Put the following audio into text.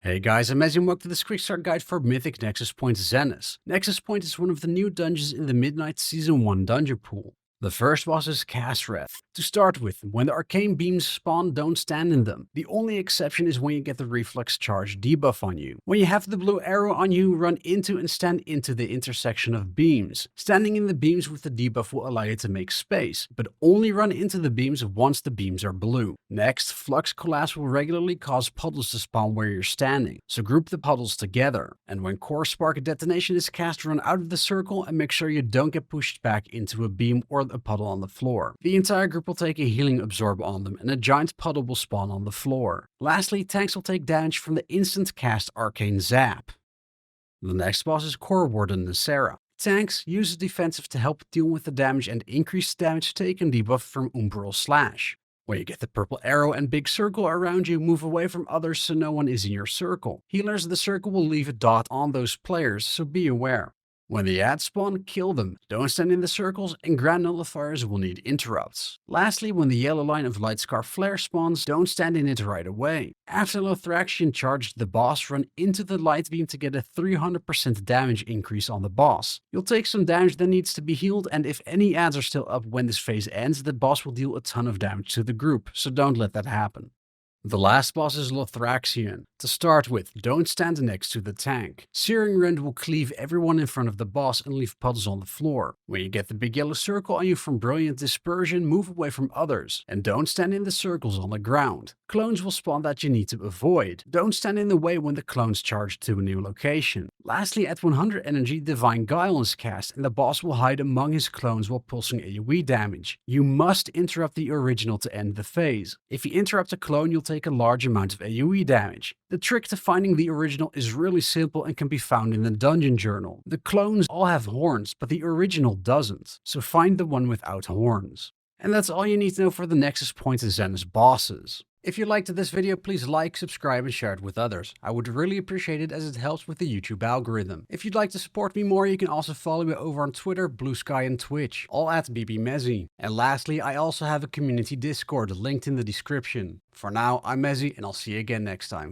Hey guys, I'm Mezzy and welcome to this Quickstart guide for Mythic Nexus Point Xenas. Nexus Point is one of the new dungeons in the Midnight Season 1 dungeon pool. The first boss is Kasreth. To start with, when the arcane beams spawn, don't stand in them. The only exception is when you get the reflex charge debuff on you. When you have the blue arrow on you, run into and stand into the intersection of beams. Standing in the beams with the debuff will allow you to make space, but only run into the beams once the beams are blue. Next, Flux Collapse will regularly cause puddles to spawn where you're standing, so group the puddles together. And when Core Spark Detonation is cast, run out of the circle and make sure you don't get pushed back into a beam or a puddle on the floor. The entire group will take a healing absorb on them and a giant puddle will spawn on the floor. Lastly, tanks will take damage from the instant cast Arcane Zap. The next boss is Corewarden Nysarra. Tanks use defensive to help deal with the damage and increase damage taken debuff from Umbral Slash. When you get the purple arrow and big circle around you, move away from others so no one is in your circle. Healers of the circle will leave a dot on those players, so be aware. When the ads spawn, kill them, don't stand in the circles, and Grand Nullifiers will need interrupts. Lastly, when the yellow line of Lightscar Flare spawns, don't stand in it right away. After Lothraxion charged the boss, run into the light beam to get a 300% damage increase on the boss. You'll take some damage that needs to be healed, and if any ads are still up when this phase ends, the boss will deal a ton of damage to the group, so don't let that happen. The last boss is Lothraxion. To start with, don't stand next to the tank. Searing Rend will cleave everyone in front of the boss and leave puddles on the floor. When you get the big yellow circle on you from Brilliant Dispersion, move away from others, and don't stand in the circles on the ground. Clones will spawn that you need to avoid. Don't stand in the way when the clones charge to a new location. Lastly, at 100 energy, Divine Guile is cast, and the boss will hide among his clones while pulsing AoE damage. You must interrupt the original to end the phase. If you interrupt a clone, you'll take a large amount of AoE damage. The trick to finding the original is really simple and can be found in the dungeon journal. The clones all have horns, but the original doesn't, so find the one without horns. And that's all you need to know for the Nexus Point Xenas bosses. If you liked this video, please like, subscribe, and share it with others. I would really appreciate it as it helps with the YouTube algorithm. If you'd like to support me more, you can also follow me over on Twitter, Blue Sky, and Twitch, all at BBMezzy. And lastly, I also have a community Discord linked in the description. For now, I'm Mezzy, and I'll see you again next time.